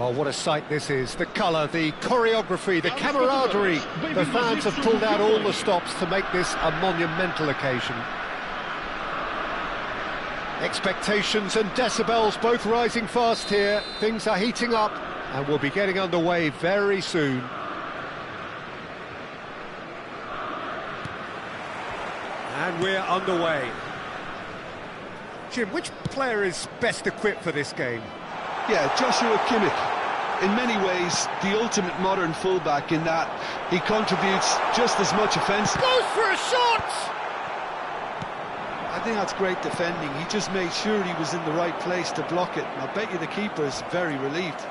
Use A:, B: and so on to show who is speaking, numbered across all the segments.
A: Well, what a sight this is. The colour, the choreography, the camaraderie. The fans have pulled out all the stops to make this a monumental occasion. Expectations and decibels both rising fast here. Things are heating up and we'll be getting underway very soon. And we're underway. Jim, which player is best equipped for this game?
B: Yeah, Joshua Kimmich. In many ways, the ultimate modern fullback in that he contributes just as much offence.
A: Goes for a shot!
B: I think that's great defending. He just made sure he was in the right place to block it. And I bet you the keeper is very relieved.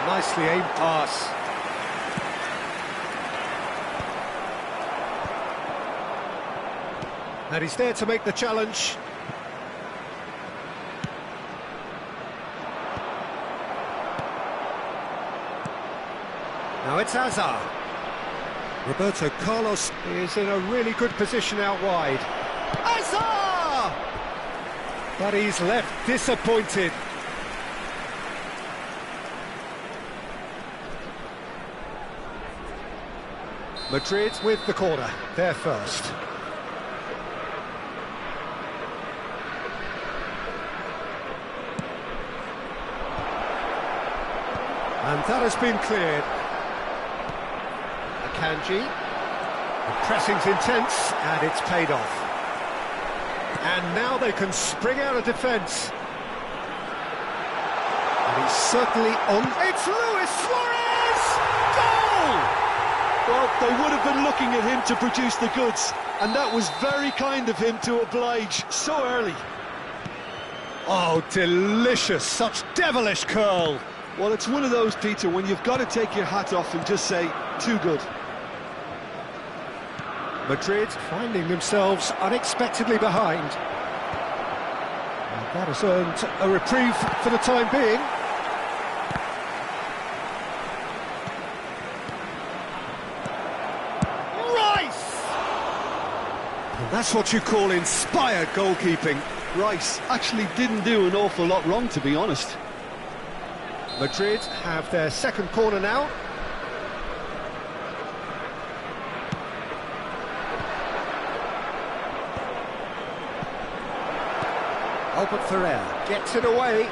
A: Nicely aimed pass. And he's there to make the challenge. Now it's Hazard. Roberto Carlos is in a really good position out wide. Hazard! But he's left disappointed. Madrid with the corner, they're first. And that has been cleared. Akanji. The pressing's intense, and it's paid off. And now they can spring out of defence. And he's certainly on. It's Luis Suarez! Goal!
B: Well, they would have been looking at him to produce the goods, and that was very kind of him to oblige so early.
A: Oh, delicious! Such devilish curl!
B: Well, it's one of those, Peter, when you've got to take your hat off and just say, too good.
A: Madrid finding themselves unexpectedly behind. And that has earned a reprieve for the time being. Rice! And that's what you call inspired goalkeeping.
B: Rice actually didn't do an awful lot wrong, to be honest.
A: Madrid have their second corner now. Albert Ferrer gets it away.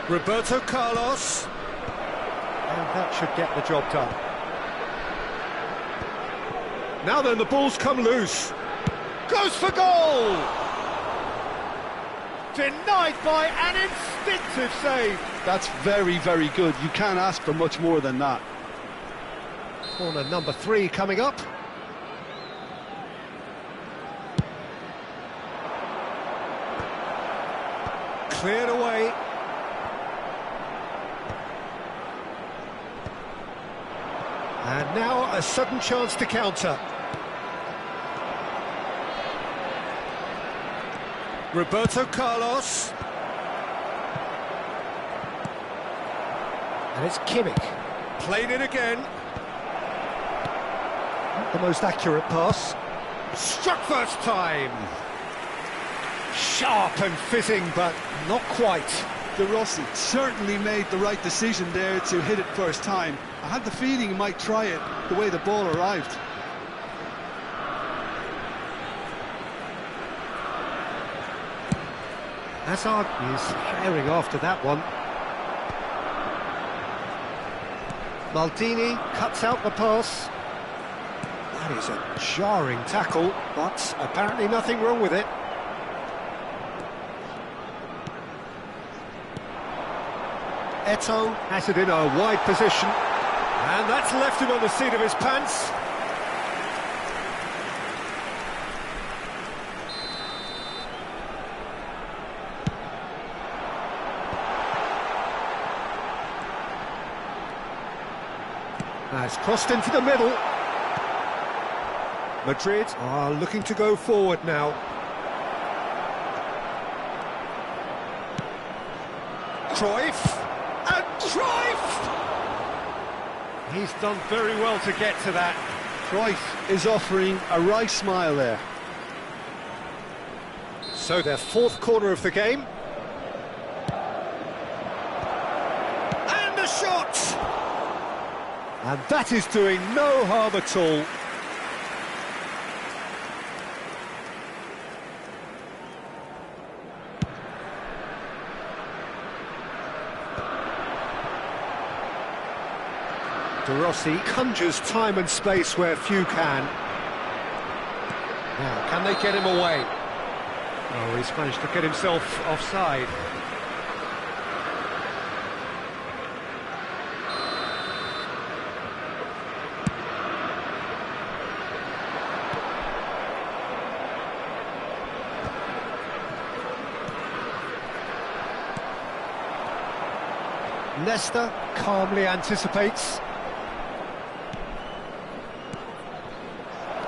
A: Roberto Carlos. And that should get the job done. Now then, the ball's come loose. Goes for goal! Denied by an instinctive save.
B: That's very, very good. You can't ask for much more than that.
A: Corner number 3 coming up. Cleared away. And now a sudden chance to counter. Roberto Carlos. And it's Kimmich. Played it again. Not the most accurate pass. Struck first time. Sharp and fitting, but not quite.
B: De Rossi certainly made the right decision there to hit it first time. I had the feeling he might try it the way the ball arrived.
A: Hazard is herring after that one. Maldini cuts out the pass. That is a jarring tackle, but apparently nothing wrong with it. Eto'o has it in a wide position, and that's left him on the seat of his pants. Has crossed into the middle. Madrid are looking to go forward now. Cruyff, and Cruyff! He's done very well to get to that.
B: Cruyff is offering a wry smile there.
A: So their fourth corner of the game. And that is doing no harm at all. De Rossi conjures time and space where few can. Now, can they get him away? Oh, he's managed to get himself offside. Nesta calmly anticipates.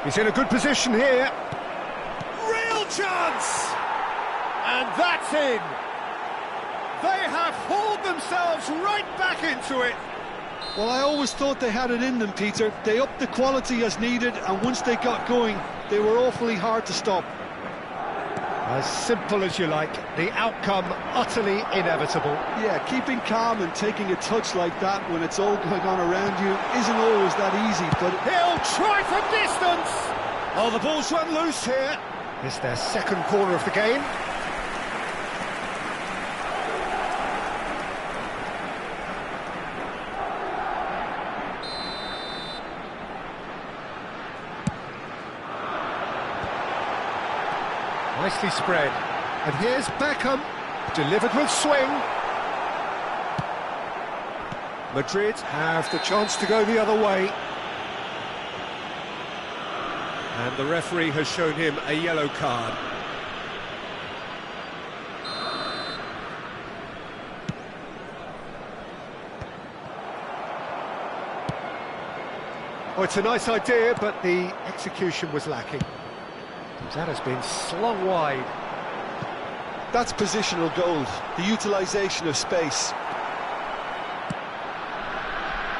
A: He's in a good position here. Real chance! And that's in! They have hauled themselves right back into it.
B: Well, I always thought they had it in them, Peter. They upped the quality as needed, and once they got going, they were awfully hard to stop.
A: As simple as you like, the outcome utterly inevitable.
B: Yeah, keeping calm and taking a touch like that when it's all going on around you isn't always that easy, but...
A: He'll try from distance! Oh, the ball's run loose here. It's their second corner of the game. Nicely spread. And here's Beckham, delivered with swing. Madrid have the chance to go the other way. And the referee has shown him a yellow card. Oh, it's a nice idea, but the execution was lacking. That has been slung wide.
B: That's positional gold, the utilisation of space.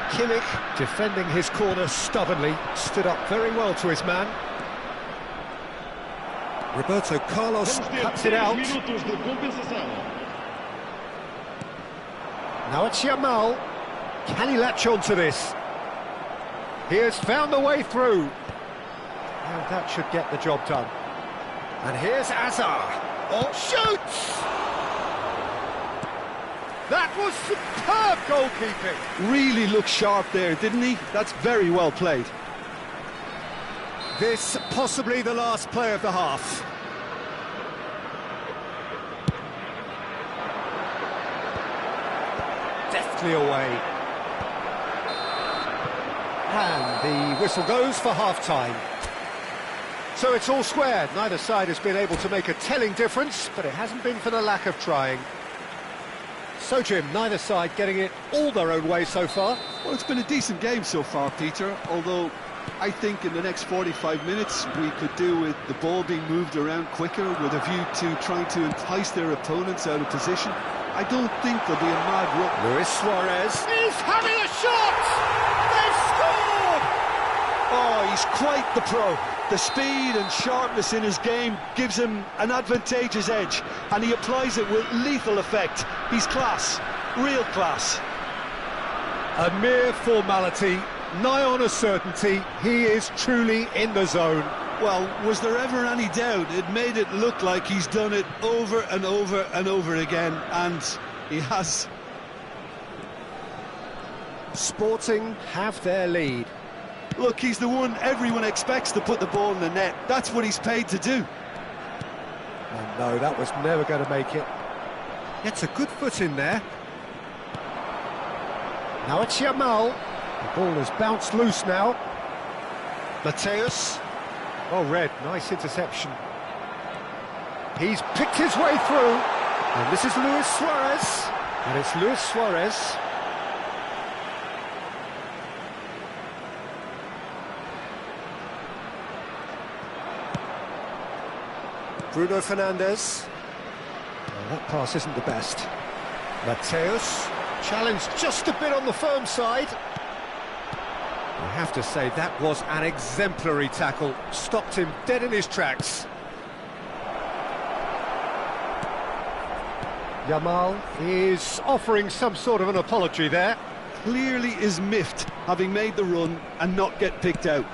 A: Kimmich, defending his corner stubbornly, stood up very well to his man. Roberto Carlos cuts it out. Now it's Yamal. Can he latch on to this? He has found the way through. And that should get the job done. And here's Azar. Oh, shoots! That was superb goalkeeping.
B: Really looked sharp there, didn't he? That's very well played.
A: This possibly the last play of the half. Deftly away. And the whistle goes for half-time. So it's all squared. Neither side has been able to make a telling difference, but it hasn't been for the lack of trying. So, Jim, neither side getting it all their own way so far.
B: Well, it's been a decent game so far, Peter, although I think in the next 45 minutes we could do with the ball being moved around quicker with a view to trying to entice their opponents out of position. I don't think there'll be a mad rush.
A: Luis Suarez is having a shot! They've scored!
B: Oh, he's quite the pro. The speed and sharpness in his game gives him an advantageous edge, and he applies it with lethal effect. He's class, real class.
A: A mere formality, nigh on a certainty, he is truly in the zone.
B: Well, was there ever any doubt? It made it look like he's done it over and over and over again, and he has.
A: Sporting have their lead.
B: Look, he's the one everyone expects to put the ball in the net. That's what he's paid to do.
A: And no, that was never going to make it. Gets a good foot in there. Now it's Yamal. The ball has bounced loose now. Mateus. Oh, Red, nice interception. He's picked his way through. And this is Luis Suarez. And it's Luis Suarez. Bruno Fernandes. Well, that pass isn't the best. Mateus, challenged just a bit on the firm side. I have to say, that was an exemplary tackle. Stopped him dead in his tracks. Yamal is offering some sort of an apology there.
B: clearly is miffed, having made the run and not get picked out.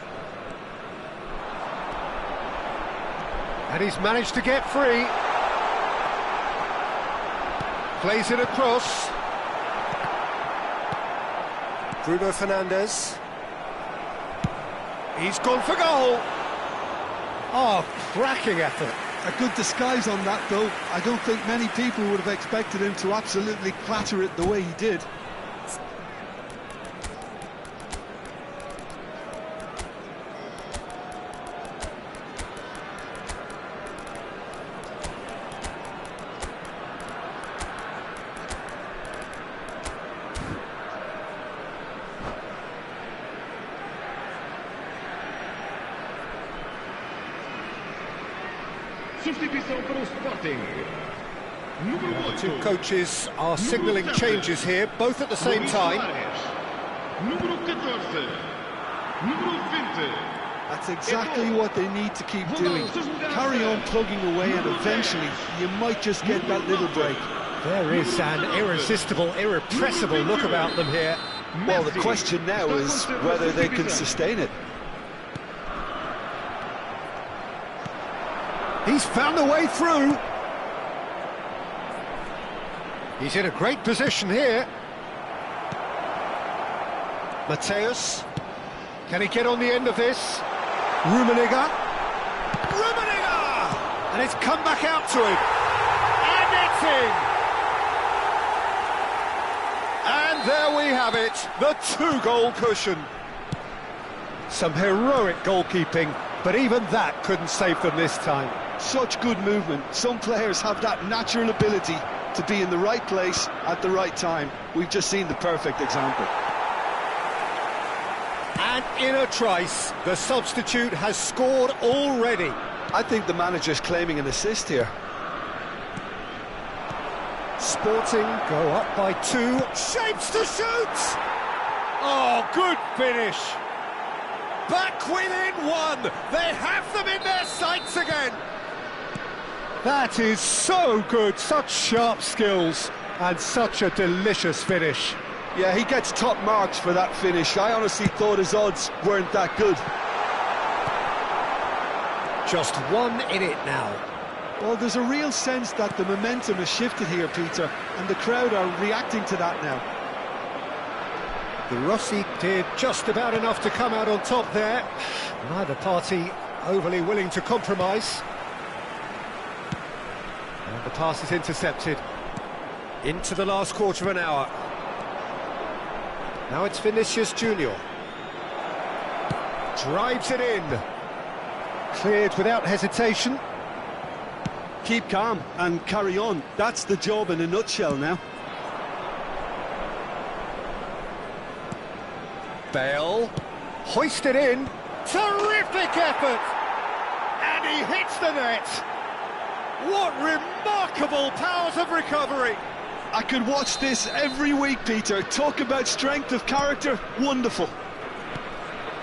A: And he's managed to get free. Plays it across. Bruno Fernandes. He's gone for goal. Oh, cracking effort.
B: A good disguise on that, though. I don't think many people would have expected him to absolutely clatter it the way he did.
C: Substituição para o Sporting.
A: The two coaches are signalling changes here, both at the same time.
C: Número 14. Número 20.
B: That's exactly what they need to keep doing. Carry on plugging away and eventually you might just get that little break.
A: There is an irresistible, irrepressible look about them here.
B: Well, the question now is whether they can sustain it.
A: He's found a way through. He's in a great position here. Mateus. Can he get on the end of this? Rummenigge. Rummenigge! And it's come back out to him. And it's in. And there we have it, the two-goal cushion. Some heroic goalkeeping, but even that couldn't save them this time.
B: Such good movement. Some players have that natural ability to be in the right place at the right time. We've just seen the perfect example.
A: And in a trice, the substitute has scored already.
B: I think the manager's claiming an assist here.
A: Sporting go up by 2. Shapes to shoot! Oh, good finish. Back within 1. They have them in their sights again. That is so good, such sharp skills, and such a delicious finish.
B: Yeah, he gets top marks for that finish. I honestly thought his odds weren't that good.
A: Just 1 in it now.
B: Well, there's a real sense that the momentum has shifted here, Peter, and the crowd are reacting to that now.
A: The Rossi did just about enough to come out on top there. Neither party overly willing to compromise. And the pass is intercepted. Into the last quarter of an hour. Now it's Vinicius Junior. Drives it in. Cleared without hesitation.
B: Keep calm and carry on. That's the job in a nutshell now.
A: Bale. Hoisted in. Terrific effort! And he hits the net. What remarkable powers of recovery!
B: I could watch this every week, Peter. Talk about strength of character. Wonderful.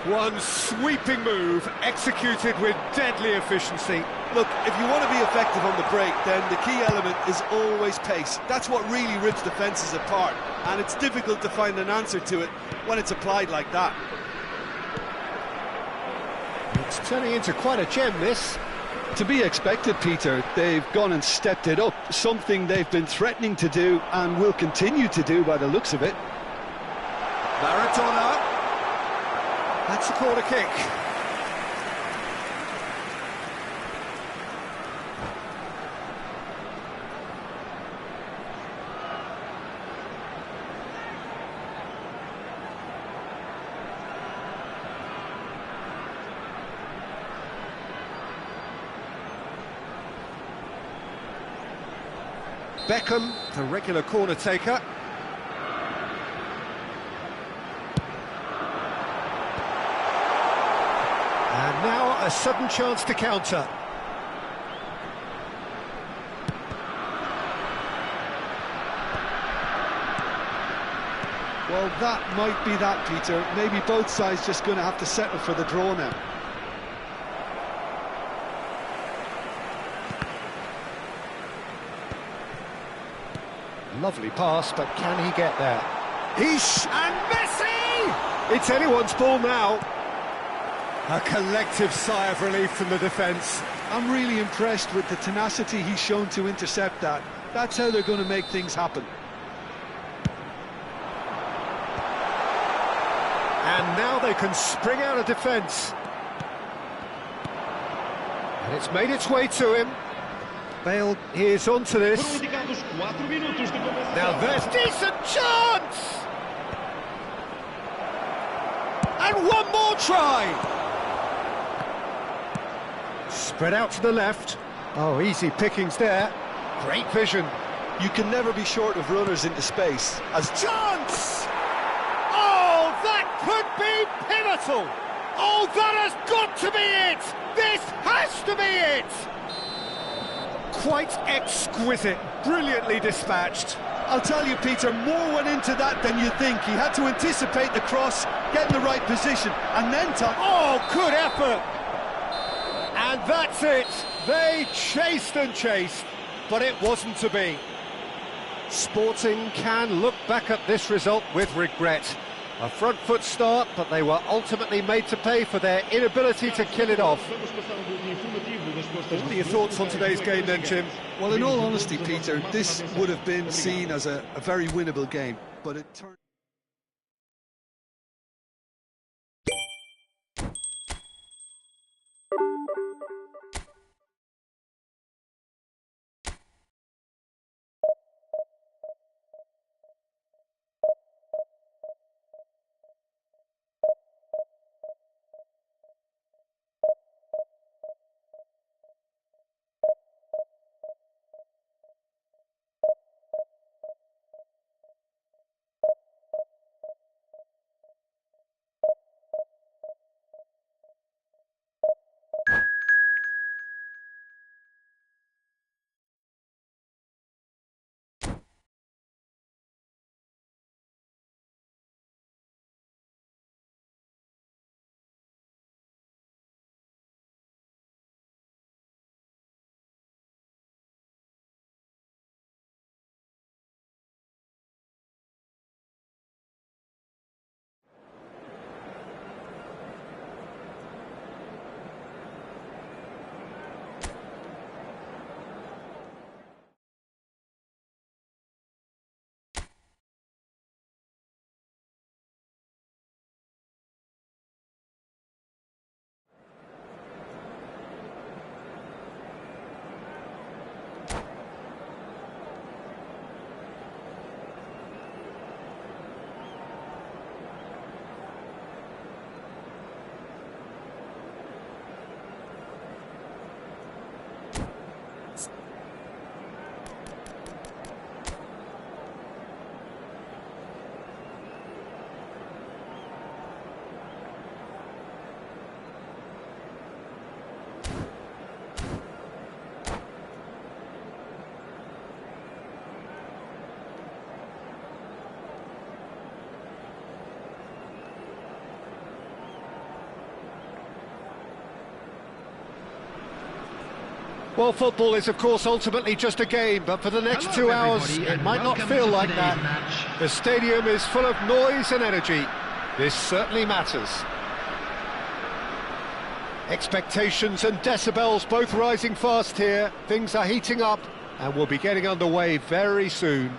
A: One sweeping move, executed with deadly efficiency.
B: Look, if you want to be effective on the break, then the key element is always pace. That's what really rips defences apart, and it's difficult to find an answer to it when it's applied like that.
A: It's turning into quite a gem, this.
B: To be expected, Peter. They've gone and stepped it up, something they've been threatening to do and will continue to do by the looks of it.
A: Maradona. That's a corner kick. Beckham, the regular corner taker. And now a sudden chance to counter.
B: Well, that might be that, Peter. Maybe both sides just going to have to settle for the draw now.
A: Lovely pass, but can he get there? And Messi! It's anyone's ball now. A collective sigh of relief from the defence.
B: I'm really impressed with the tenacity he's shown to intercept that. That's how they're going to make things happen.
A: And now they can spring out of defence. And it's made its way to him. Bale is onto this. Now there's decent chance! And one more try! Spread out to the left. Oh, easy pickings there. Great vision.
B: You can never be short of runners into space.
A: Chance! Oh, that could be pivotal! Oh, that has got to be it! This has to be it! Quite exquisite, brilliantly dispatched.
B: I'll tell you, Peter, more went into that than you think. He had to anticipate the cross, get in the right position, and then to...
A: Oh, good effort! And that's it. They chased and chased, but it wasn't to be. Sporting can look back at this result with regret. A front foot start, but they were ultimately made to pay for their inability to kill it off. What are your thoughts on today's game then, Jim?
B: Well, in all honesty, Peter, this would have been seen as a very winnable game, but it turned...
A: Well, football is, of course, ultimately just a game, but for the next 2 hours, it might not feel like that. The stadium is full of noise and energy. This certainly matters. Expectations and decibels both rising fast here. Things are heating up, and we'll be getting underway very soon.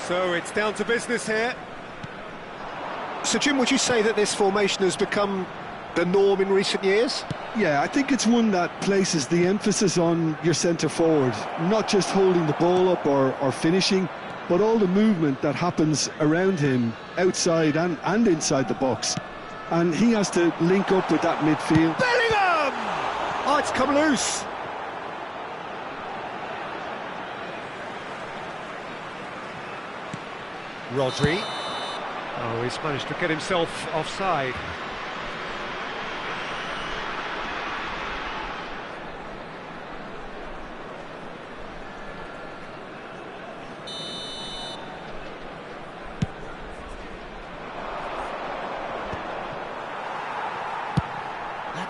A: So it's down to business here. So, Jim, would you say that this formation has become the norm in recent years?
B: Yeah, I think it's one that places the emphasis on your centre forward, not just holding the ball up or finishing, but all the movement that happens around him, outside and inside the box. And he has to link up with that midfield.
A: Bellingham! Oh, it's come loose. Rodri. Oh, he's managed to get himself offside.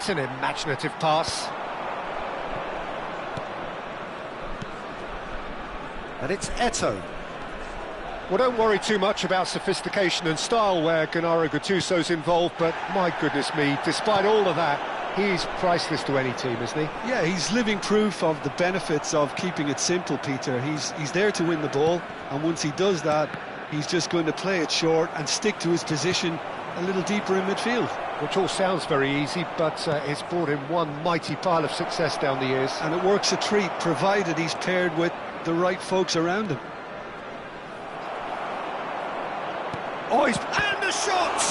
A: It's an imaginative pass. And it's Eto'o. Well, don't worry too much about sophistication and style where Gennaro Gattuso's involved, but my goodness me, despite all of that, he's priceless to any team, isn't he?
B: Yeah, he's living proof of the benefits of keeping it simple, Peter. He's there to win the ball, and once he does that, he's just going to play it short and stick to his position a little deeper in midfield.
A: Which all sounds very easy, but it's brought him one mighty pile of success down the years.
B: And it works a treat, provided he's paired with the right folks around him.
A: Oh, and the shot!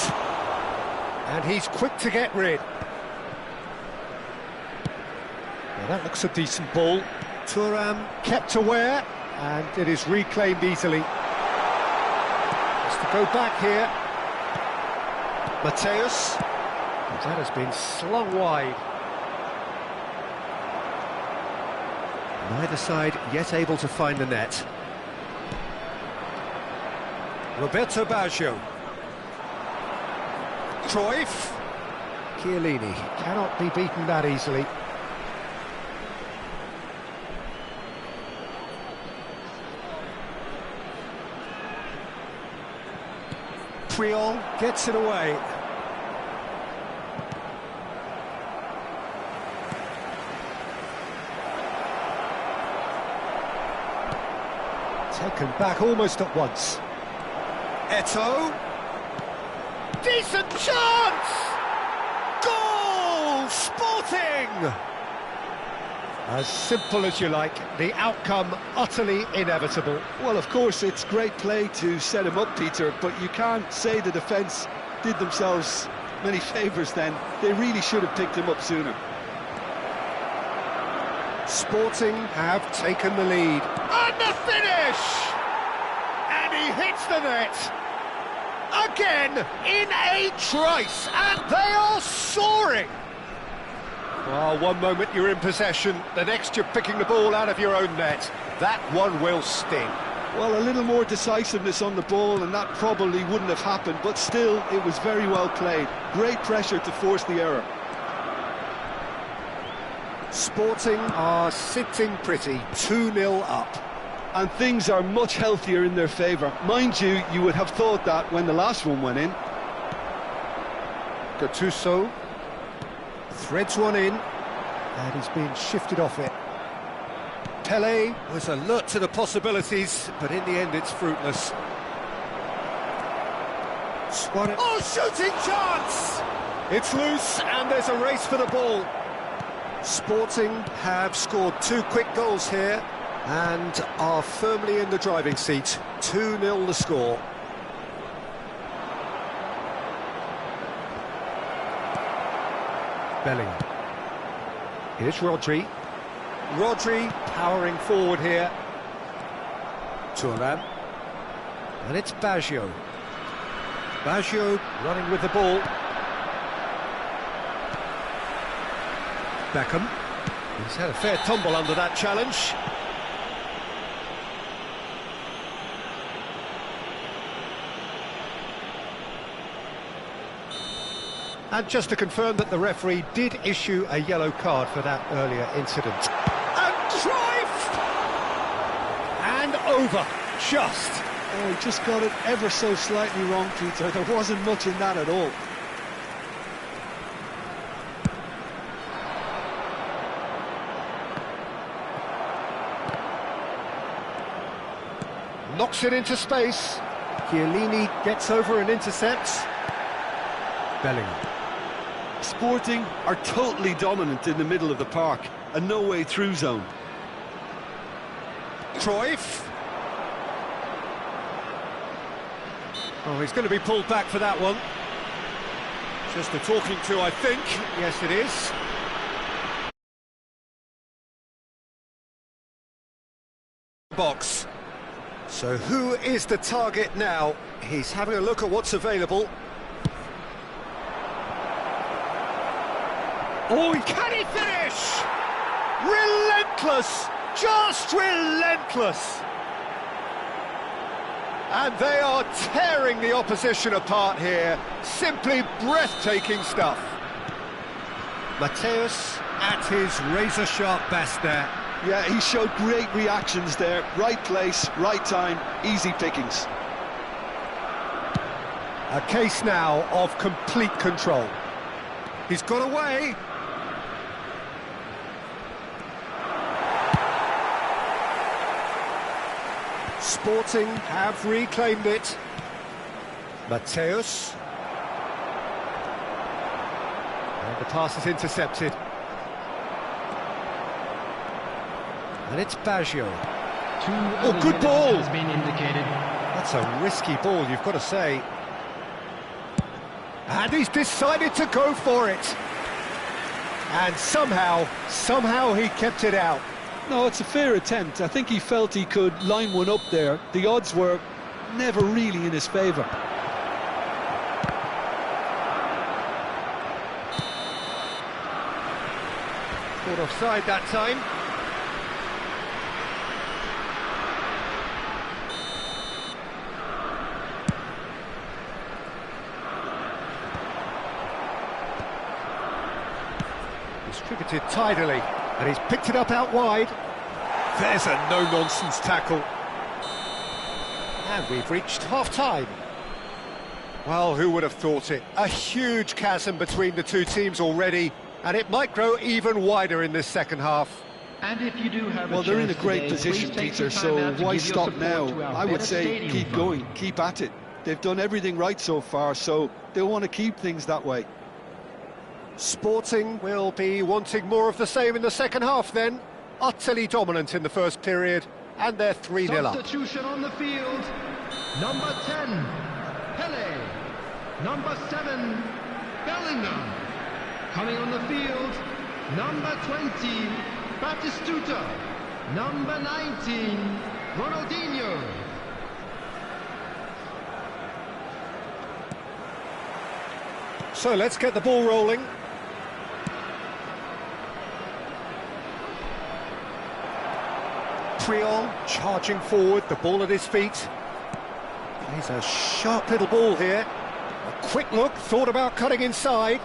A: And he's quick to get rid. Well, that looks a decent ball. Thuram kept aware, and it is reclaimed easily. Has to go back here. Matthäus. That has been slung wide. Neither side yet able to find the net. Roberto Baggio. Cruyff. Chiellini cannot be beaten that easily. Puyol gets it away. Taken back almost at once. Eto'o. Decent chance! Goal! Sporting! As simple as you like, the outcome utterly inevitable.
B: Well, of course, it's great play to set him up, Peter, but you can't say the defence did themselves many favours then. They really should have picked him up sooner.
A: Sporting have taken the lead. And the finish! And he hits the net! Again, in a trice, and they are soaring! Well, one moment you're in possession, the next you're picking the ball out of your own net. That one will sting.
B: Well, a little more decisiveness on the ball, and that probably wouldn't have happened, but still, it was very well played. Great pressure to force the error.
A: Sporting are sitting pretty, 2-0 up.
B: And things are much healthier in their favour. Mind you, you would have thought that when the last one went in.
A: Gattuso threads one in, and he's being shifted off it. Pelé was alert to the possibilities, but in the end it's fruitless. Suarez. Oh, shooting chance! It's loose, and there's a race for the ball. Sporting have scored 2 quick goals here, and are firmly in the driving seat. 2-0 the score. Bellingham. Here's Rodri. Rodri powering forward here. Thuram. And it's Baggio. Baggio running with the ball. Beckham. He's had a fair tumble under that challenge. And just to confirm that the referee did issue a yellow card for that earlier incident. And Cruyff! And over, just.
B: Oh, he just got it ever so slightly wrong, Peter. There wasn't much in that at all.
A: Knocks it into space. Chiellini gets over and intercepts. Bellingham.
B: Sporting are totally dominant in the middle of the park, a no-way through zone.
A: Cruyff. Oh, he's going to be pulled back for that one. Just a talking to, I think. Yes, it is. Box. So who is the target now? He's having a look at what's available. Oh, can he finish? Relentless! Just relentless! And they are tearing the opposition apart here. Simply breathtaking stuff. Mateus at his razor-sharp best there.
B: Yeah, he showed great reactions there. Right place, right time, easy pickings.
A: A case now of complete control. He's got away. Sporting have reclaimed it. Mateus. And the pass is intercepted. And it's Baggio.
D: Oh, good ball! Has been indicated.
A: That's a risky ball, you've got to say. And he's decided to go for it. And somehow he kept it out.
B: No, it's a fair attempt. I think he felt he could line one up there. The odds were never really in his favour.
A: Caught offside that time. Distributed tidily, and he's picked it up out wide. There's a no-nonsense tackle. And we've reached half-time. Well, who would have thought it? A huge chasm between the two teams already, and it might grow even wider in this second half.
D: And if you do have
B: well, they're in a great position, Peter, so why stop now? I would say keep going, keep at it. They've done everything right so far, so they'll want to keep things that way.
A: Sporting will be wanting more of the same in the second half then. Utterly dominant in the first period, and they're 3-0 up.
D: Substitution on the field. Number 10, Pele. Number 7, Bellingham. Coming on the field, number 20, Batistuta. Number 19, Ronaldinho.
A: So let's get the ball rolling. Triol charging forward, the ball at his feet. He's a sharp little ball here. A quick look, thought about cutting inside.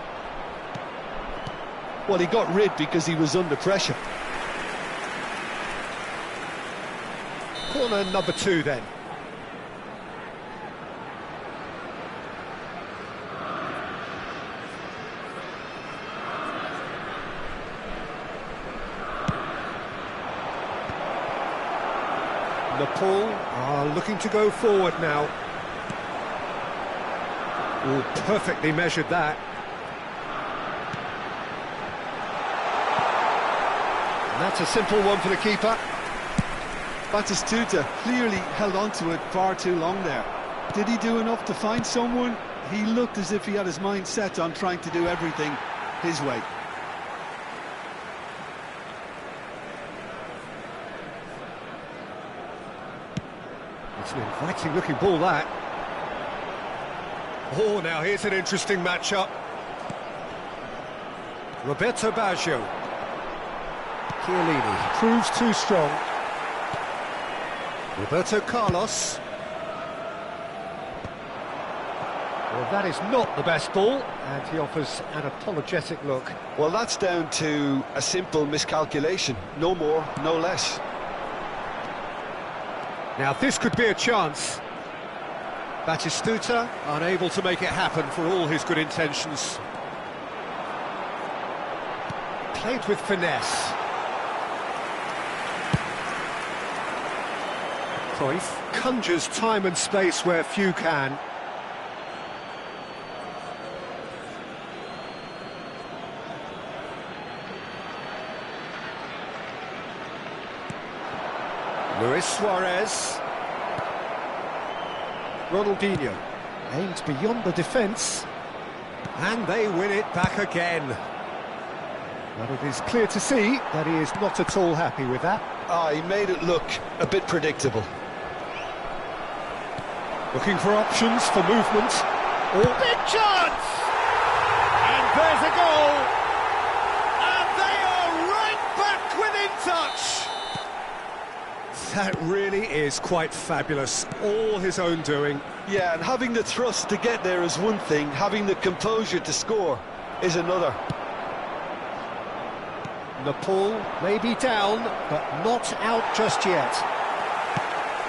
B: Well, he got rid because he was under pressure.
A: Corner number 2 then. Nepal are looking to go forward now. Oh, perfectly measured that. And that's a simple one for the keeper.
B: Batistuta clearly held on to it far too long there. Did he do enough to find someone? He looked as if he had his mind set on trying to do everything his way.
A: It's an inviting looking ball, that. Oh, now here's an interesting matchup. Roberto Baggio. Chiellini proves too strong. Roberto Carlos. Well, that is not the best ball, and he offers an apologetic look.
B: Well, that's down to a simple miscalculation. No more, no less.
A: Now, this could be a chance. Batistuta unable to make it happen for all his good intentions. Played with finesse. Cruyff conjures time and space where few can. Luis Suarez. Ronaldinho aimed beyond the defence, and they win it back again. But it is clear to see that he is not at all happy with that.
B: He made it look a bit predictable.
A: Looking for options for movement. Oh, big chance! And there's a goal! And they are right back within touch! That really is quite fabulous, all his own doing.
B: Yeah, and having the thrust to get there is one thing, having the composure to score is another.
A: And the pull may be down, but not out just yet.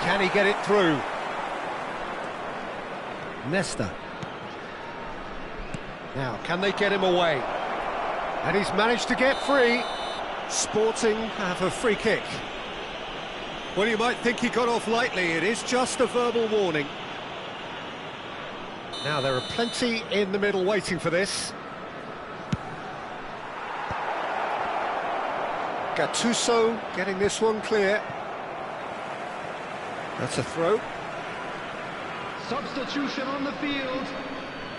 A: Can he get it through? Nesta. Now, can they get him away? And he's managed to get free. Sporting have a free kick. Well, you might think he got off lightly. It is just a verbal warning. Now, there are plenty in the middle waiting for this. Gattuso getting this one clear. That's a throw.
D: Substitution on the field.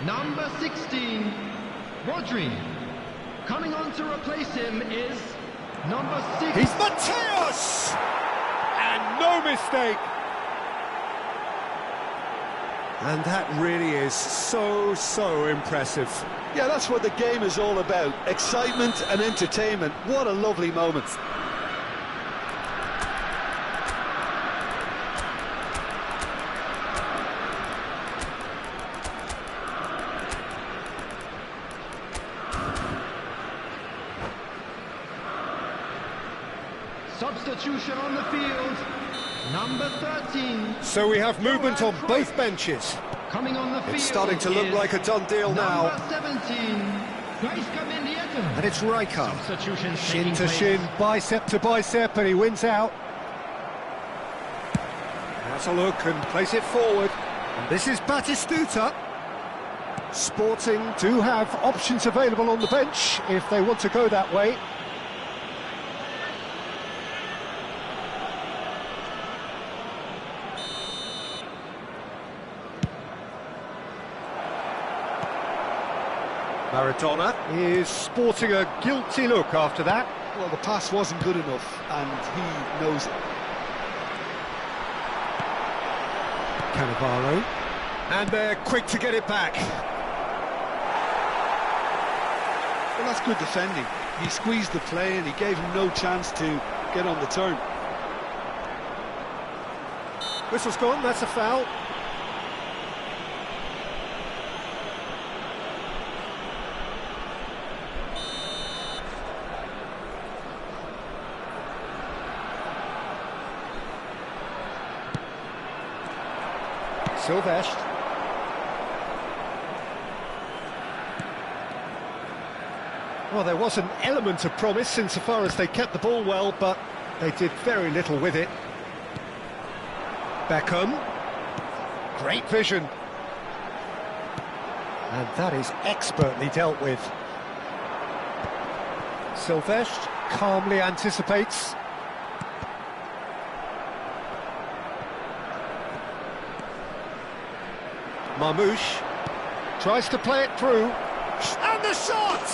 D: Number 16, Rodri. Coming on to replace him is number 6.
A: He's Mateus! And no mistake. And that really is so impressive.
B: Yeah, that's what the game is all about. Excitement and entertainment. What a lovely moment.
D: Substitution on the field. Number 13.
A: So we have movement on both benches.
D: Coming on the field.
A: It's starting to look like a done deal now.
D: Number 17.
A: And it's Rijkaard.
D: Substitution
A: Shin
D: taking
A: to
D: place.
A: shin, bicep to bicep, and he wins out. That's a look and plays it forward. And this is Batistuta. Sporting do have options available on the bench if they want to go that way. Maradona is sporting a guilty look after that.
B: Well, the pass wasn't good enough, and he knows it.
A: Cannavaro. And they're quick to get it back.
B: Well, that's good defending. He squeezed the play and he gave him no chance to get on the turn.
A: Whistle's gone, that's a foul. Silvestre. Well, there was an element of promise insofar as they kept the ball well, but they did very little with it. Beckham. Great vision. And that is expertly dealt with. Silvestre calmly anticipates. Marmouche tries to play it through, and the shot!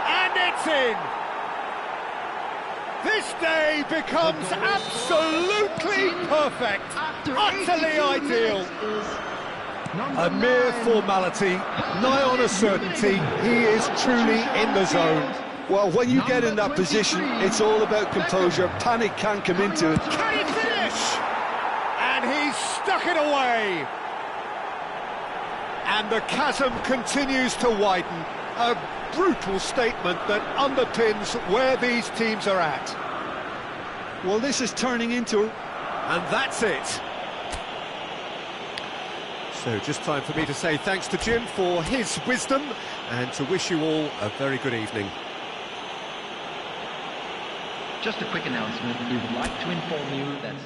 A: And it's in! This day becomes absolutely perfect, utterly ideal. A mere formality, nigh on a certainty, he is truly in the zone.
B: Well, when you get in that position, it's all about composure. Panic can't come into it.
A: Can he finish? And he's stuck it away. And the chasm continues to widen. A brutal statement that underpins where these teams are at.
B: Well, this is turning into...
A: And that's it. So just time for me to say thanks to Jim for his wisdom and to wish you all a very good evening.
E: Just a quick announcement. We would like to inform you that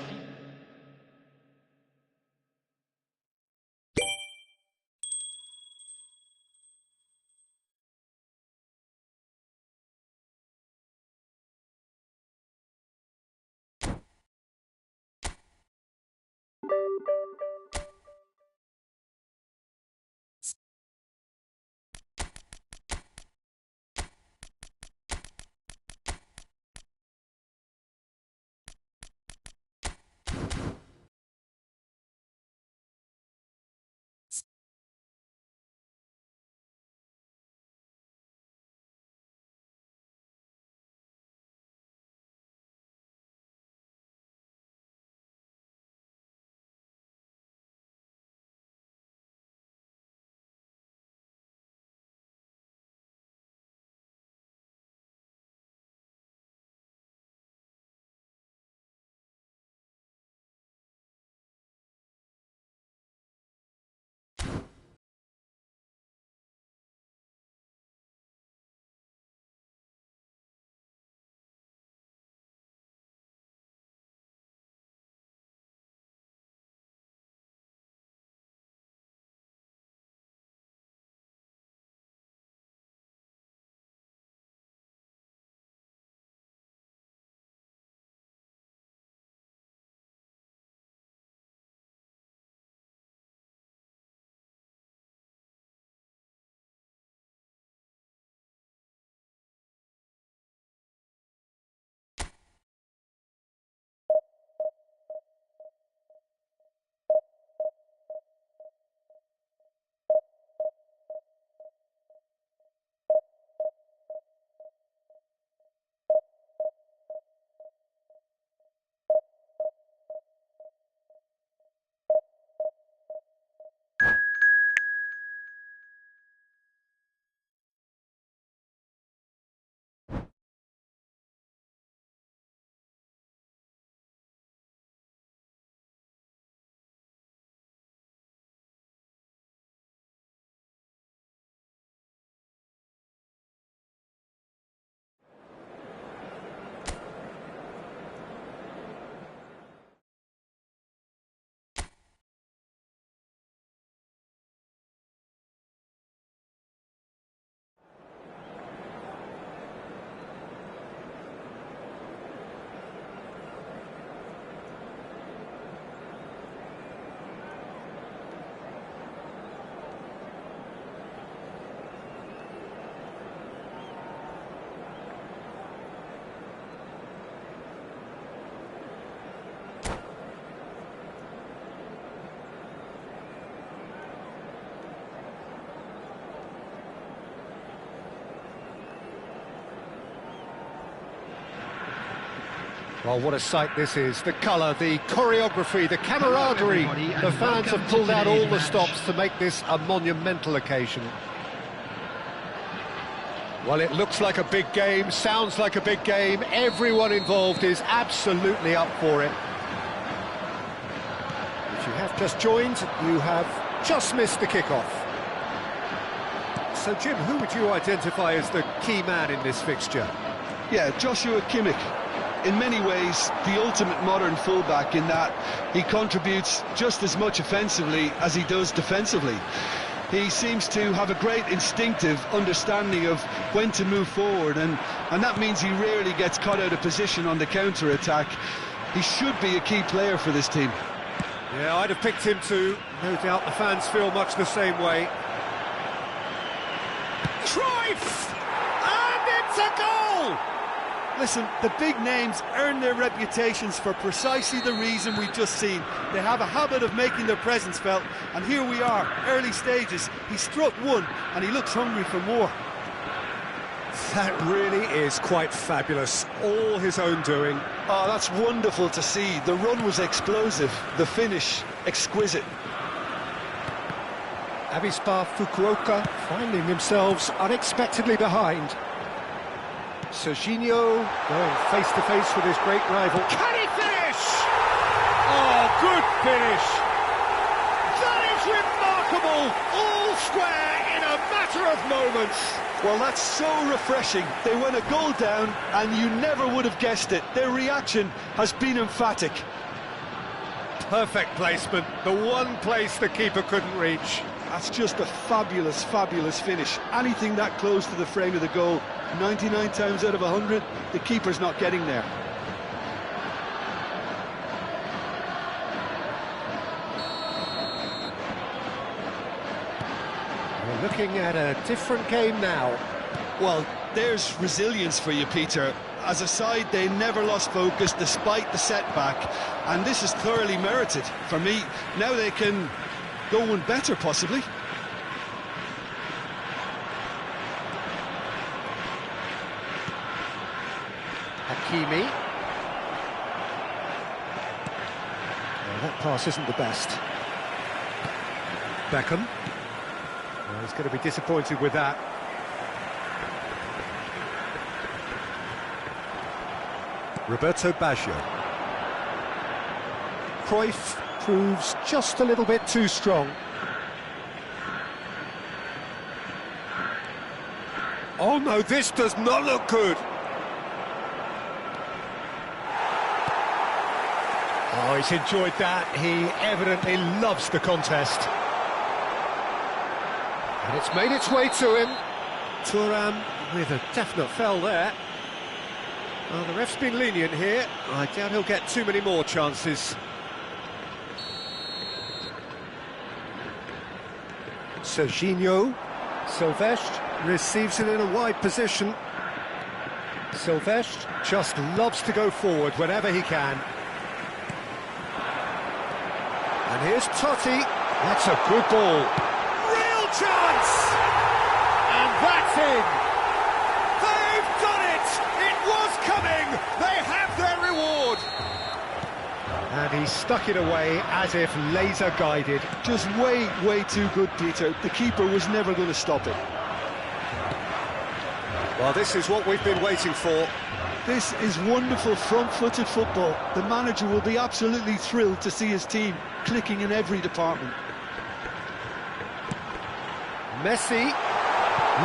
A: Well, what a sight this is. The colour, the choreography, the camaraderie. The fans have pulled out all the stops to make this a monumental occasion. Well, it looks like a big game, sounds like a big game. Everyone involved is absolutely up for it. If you have just joined, you have just missed the kickoff. So, Jim, who would you identify as the key man in this fixture?
B: Yeah, Joshua Kimmich. In many ways, the ultimate modern fullback in that he contributes just as much offensively as he does defensively. He seems to have a great instinctive understanding of when to move forward, and that means he rarely gets caught out of position on the counter-attack. He should be a key player for this team.
A: Yeah, I'd have picked him too. No doubt the fans feel much the same way. Cruyff! And it's a goal!
F: Listen, the big names earn their reputations for precisely the reason we've just seen. They have a habit of making their presence felt, and here we are, early stages. He struck one, and he looks hungry for more.
A: That really is quite fabulous. All his own doing.
B: Oh, that's wonderful to see. The run was explosive, the finish exquisite.
A: Avispa Fukuoka finding themselves unexpectedly behind. Serginho going face-to-face with his great rival. Can he finish? Oh, good finish! That is remarkable! All square in a matter of moments.
B: Well, that's so refreshing. They went a goal down, and you never would have guessed it. Their reaction has been emphatic.
A: Perfect placement, the one place the keeper couldn't reach.
B: That's just a fabulous, fabulous finish. Anything that close to the frame of the goal, 99 times out of 100, the keeper's not getting there.
A: We're looking at a different game now.
B: Well, there's resilience for you, Peter. As a side, they never lost focus despite the setback, and this is thoroughly merited. For me, now they can go one better, possibly.
A: Hakimi. Well, that pass isn't the best. Beckham. Well, he's going to be disappointed with that. Roberto Baggio. Cruyff proves just a little bit too strong. Oh no, this does not look good. Oh, he's enjoyed that. He evidently loves the contest. And it's made its way to him. Thuram with a definite foul there. Well, the ref's been lenient here. I doubt he'll get too many more chances. Serginho. Silvestre receives it in a wide position. Silvestre just loves to go forward whenever he can. And here's Totti. That's a good ball. Real chance! And that's in. They've done it! It was coming! They have their reward! And he stuck it away as if laser guided.
B: Just way, way too good, Peter. The keeper was never going to stop it.
A: Well, this is what we've been waiting for.
B: This is wonderful front-footed football. The manager will be absolutely thrilled to see his team clicking in every department.
A: Messi.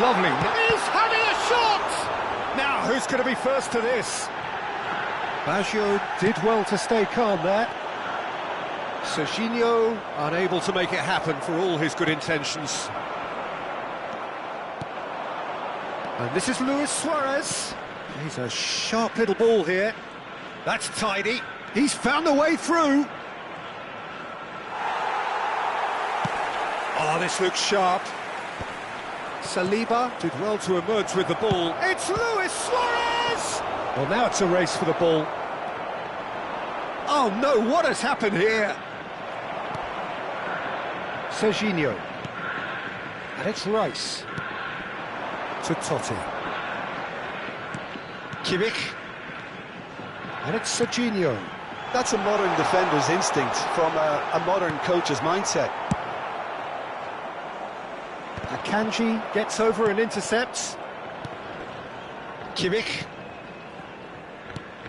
A: Lovely. He's having a shot! Now, who's going to be first to this? Baggio did well to stay calm there. Serginho unable to make it happen for all his good intentions. And this is Luis Suarez. He's a sharp little ball here. That's tidy. He's found a way through. Oh, this looks sharp. Saliba did well to emerge with the ball. It's Luis Suarez! Well, now it's a race for the ball. Oh no, what has happened here? Serginho. And it's Rice. To Totti. Kimmich. And it's Serginho.
F: That's a modern defender's instinct from a modern coach's mindset.
A: Akanji gets over and intercepts. Kimmich.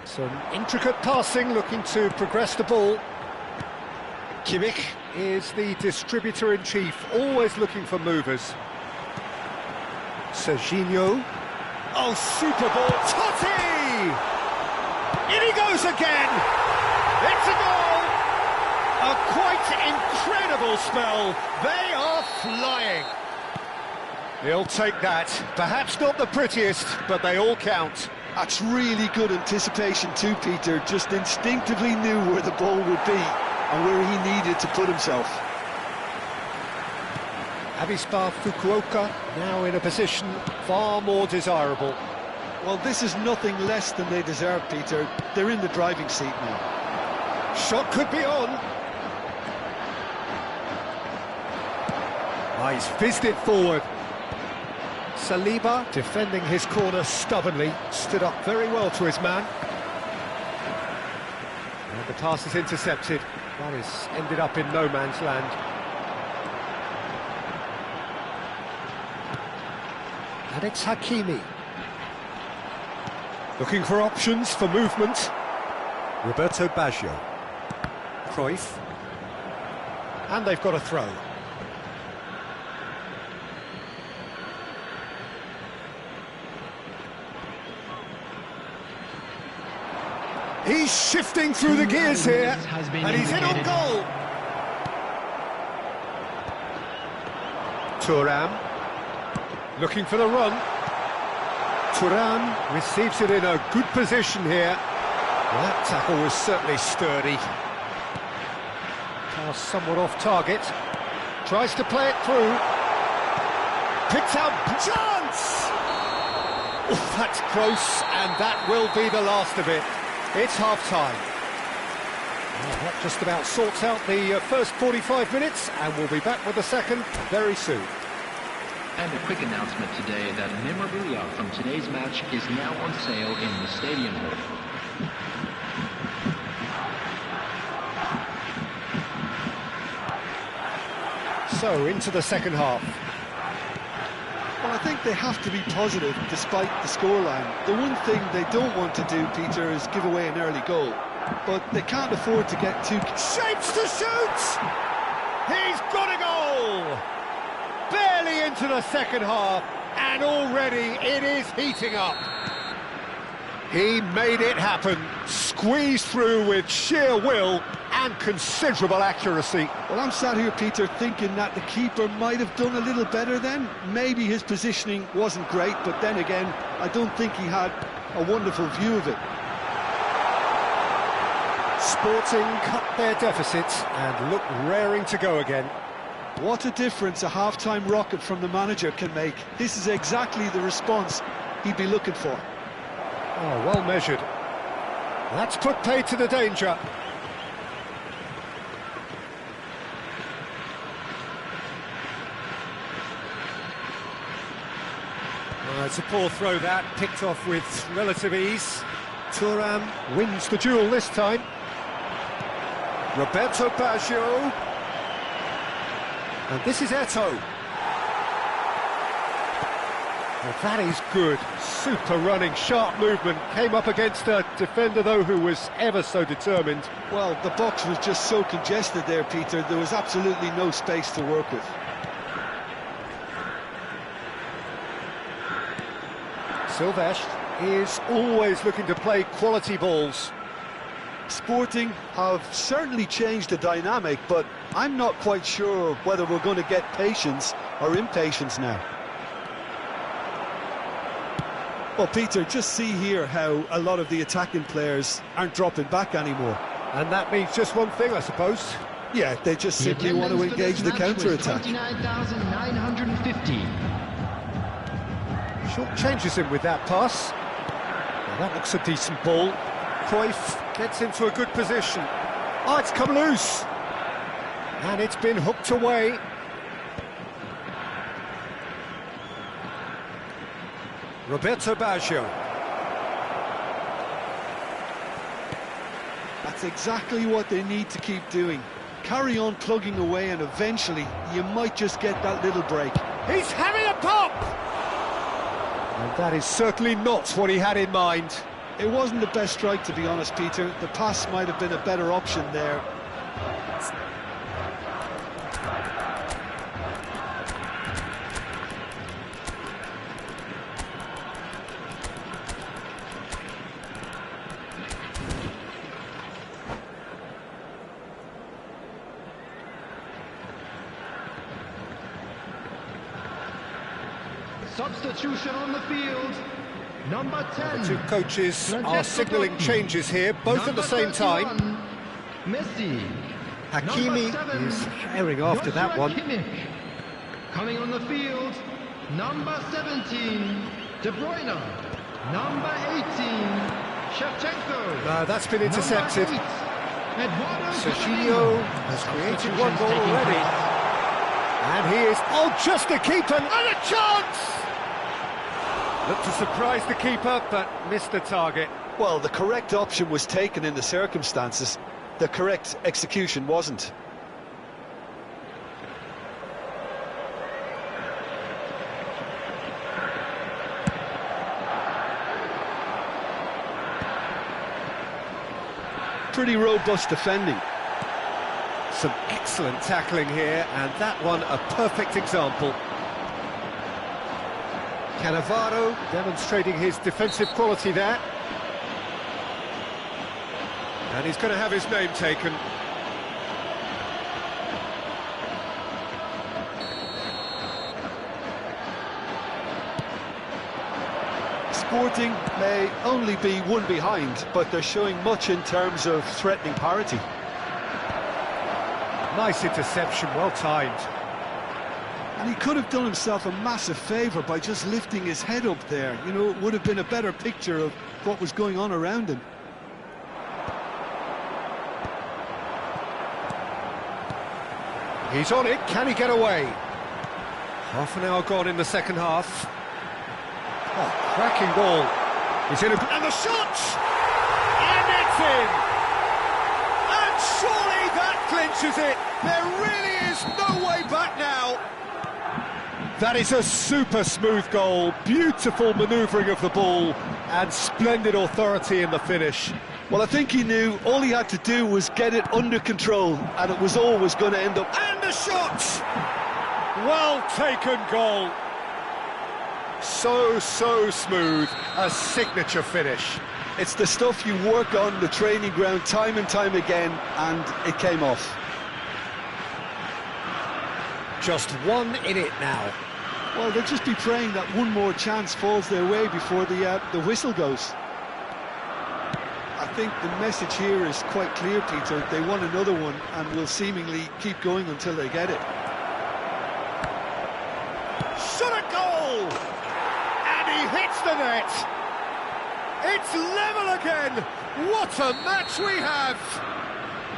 A: Some intricate passing, looking to progress the ball. Kimmich is the distributor-in-chief, always looking for movers. Serginho. Oh, super ball. Totti! In he goes again! It's a goal! A quite incredible spell. They are flying. He'll take that. Perhaps not the prettiest, but they all count.
F: That's really good anticipation too, Peter. Just instinctively knew where the ball would be and where he needed to put himself.
A: Avispa Fukuoka now in a position far more desirable.
F: Well, this is nothing less than they deserve, Peter. They're in the driving seat now.
A: Shot could be on. He's fizzed it forward. Saliba, defending his corner stubbornly, stood up very well to his man. And the pass is intercepted. That is ended up in no man's land. And it's Hakimi. Looking for options for movement. Roberto Baggio. Cruyff. And they've got a throw. He's shifting through the gears here, and he's in on goal. Thuram, looking for the run. Thuram receives it in a good position here. Well, that tackle was certainly sturdy. Pass somewhat off target. Tries to play it through. Picks out chance! Oh, that's close, and that will be the last of it. It's half-time. Well, that just about sorts out the first 45 minutes, and we'll be back with the second very soon.
E: And a quick announcement today that memorabilia from today's match is now on sale in the stadium hall.
A: So, into the second half.
F: Well, I think they have to be positive despite the scoreline. The one thing they don't want to do, Peter, is give away an early goal. But they can't afford to get too...
A: Shapes to shoot! He's got a goal! Barely into the second half, and already it is heating up. He made it happen, squeezed through with sheer will and considerable accuracy.
F: Well, I'm sat here, Peter, thinking that the keeper might have done a little better then. Maybe his positioning wasn't great, but then again, I don't think he had a wonderful view of it.
A: Sporting cut their deficit and look raring to go again.
F: What a difference a half-time rocket from the manager can make. This is exactly the response he'd be looking for.
A: Oh, well measured. That's put paid to the danger. It's a poor throw that, picked off with relative ease. Thuram wins the duel this time. Roberto Baggio. And this is Eto'o. Well, that is good. Super running, sharp movement. Came up against a defender, though, who was ever so determined.
F: Well, the box was just so congested there, Peter. There was absolutely no space to work with.
A: Silvestre is always looking to play quality balls.
F: Sporting have certainly changed the dynamic, but I'm not quite sure whether we're going to get patience or impatience now. Well, Peter, just see here how a lot of the attacking players aren't dropping back anymore.
A: And that means just one thing, I suppose.
F: Yeah, they just simply want to engage the counter-attack.
D: 29,950.
A: Short changes him with that pass. Well, that looks a decent ball. Cruyff gets into a good position. Oh, it's come loose. And it's been hooked away. Roberto Baggio.
B: That's exactly what they need to keep doing. Carry on plugging away, and eventually you might just get that little break.
A: He's having a pop! And that is certainly not what he had in mind.
B: It wasn't the best strike, to be honest, Peter. The pass might have been a better option there.
D: Substitution on the field. Number 10.
A: The two coaches are
D: Francesco
A: signalling
D: Totti.
A: changes here, both at the
D: Number
A: same time.
D: 31, Messi.
A: Hakimi
D: Number 7,
A: is herring after that
D: Joshua
A: one.
D: Kimmich. Coming on the field, number 17, De Bruyne. Number 18, Shevchenko.
A: That's been intercepted.
D: Number 8, Eduardo
A: Serginho
D: Camavinga.
A: has created
D: Substitutions
A: one goal
D: taking
A: already.
D: place.
A: And he is, just a keeper, and a chance! Looked to surprise the keeper, but missed the target.
B: Well, the correct option was taken in the circumstances. The correct execution wasn't. Pretty robust defending.
A: Some excellent tackling here, and that one a perfect example. Cannavaro demonstrating his defensive quality there. And he's going to have his name taken.
B: Sporting may only be one behind, but they're showing much in terms of threatening parity.
A: Nice interception, well timed.
B: And he could have done himself a massive favour by just lifting his head up there. You know, it would have been a better picture of what was going on around him.
A: He's on it, can he get away? Half an hour gone in the second half. Oh, cracking ball. He's in and the shot! And it's in! And surely that clinches it! There really is no way back now! That is a super smooth goal, beautiful manoeuvring of the ball, and splendid authority in the finish.
B: Well, I think he knew all he had to do was get it under control, and it was always going to end up...
A: And a shot! Well taken goal. So smooth, a signature finish.
B: It's the stuff you work on the training ground time and time again, and it came off.
A: Just one in it now.
B: Well, they'll just be praying that one more chance falls their way before the whistle goes. I think the message here is quite clear, Peter. They want another one and will seemingly keep going until they get it.
A: Shot a goal! And he hits the net! It's level again! What a match we have!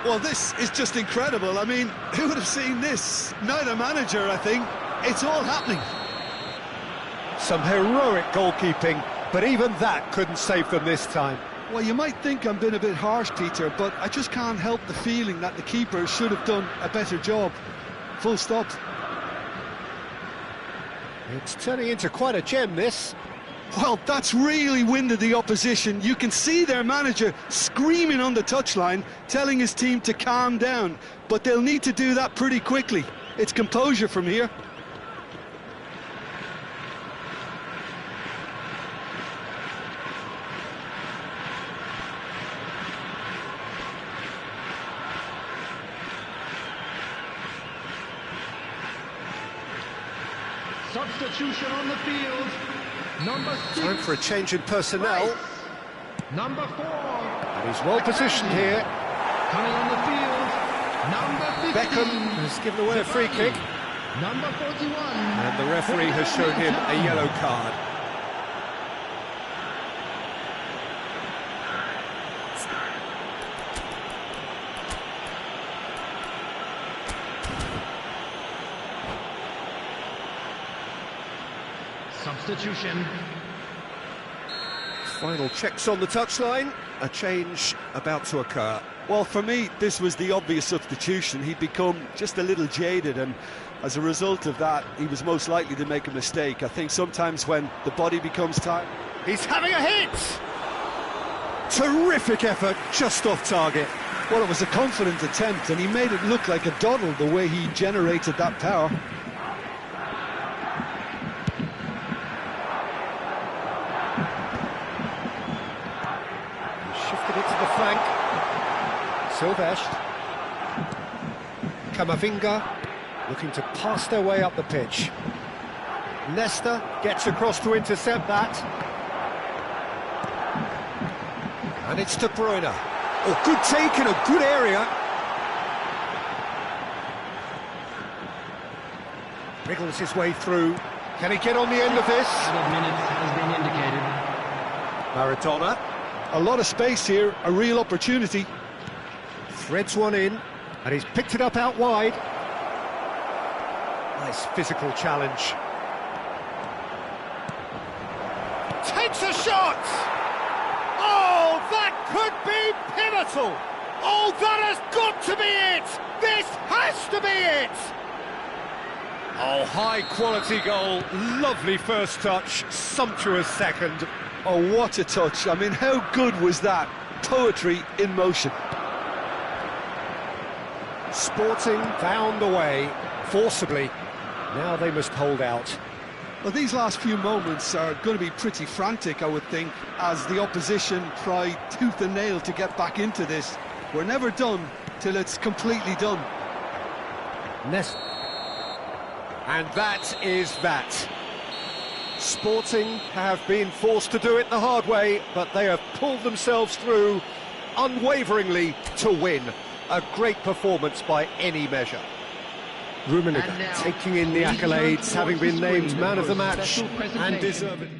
B: Well, this is just incredible. I mean, who would have seen this? Neither manager, I think. It's all happening.
A: Some heroic goalkeeping, but even that couldn't save them this time.
B: Well, you might think I'm being a bit harsh, Peter, but I just can't help the feeling that the keeper should have done a better job. Full stop.
A: It's turning into quite a gem, this.
B: Well, that's really winded the opposition. You can see their manager screaming on the touchline, telling his team to calm down. But they'll need to do that pretty quickly. It's composure from here.
D: Substitution on the field. Number 6.
A: Time for a change in personnel.
D: Rice. Number 4.
A: And he's well positioned here.
D: Coming on the field. Number 15.
A: Beckham has given away a free kick.
D: Number 41.
A: And the referee has shown him a yellow card.
D: Substitution.
A: Final checks on the touchline, a change about to occur.
F: Well, for me, this was the obvious substitution. He'd become just a little jaded, and as a result of that, he was most likely to make a mistake. I think sometimes when the body becomes tired...
A: He's having a hit! Terrific effort, just off target.
B: Well, it was a confident attempt, and he made it look like a doddle the way he generated that power.
A: Shifted it to the flank. Silvestre. Camavinga looking to pass their way up the pitch. Nesta gets across to intercept that. And it's De Bruyne. Oh, good take in a good area. Wriggles his way through. Can he get on the end of this?
D: Added minutes has been indicated.
A: Maradona
B: A lot of space here, a real opportunity.
A: threads one in, and he's picked it up out wide. Nice physical challenge. Takes a shot! Oh, that could be pivotal! Oh, that has got to be it! This has to be it! Oh, high-quality goal, lovely first touch, sumptuous second.
B: Oh, what a touch. I mean, how good was that? Poetry in motion.
A: Sporting found a way, forcibly. Now they must hold out.
B: Well, these last few moments are going to be pretty frantic, I would think, as the opposition try tooth and nail to get back into this. We're never done till it's completely done.
A: And that is that. Sporting have been forced to do it the hard way, but they have pulled themselves through unwaveringly to win. A great performance by any measure. Rummenigge taking in the accolades, having been named man of the match and deserving.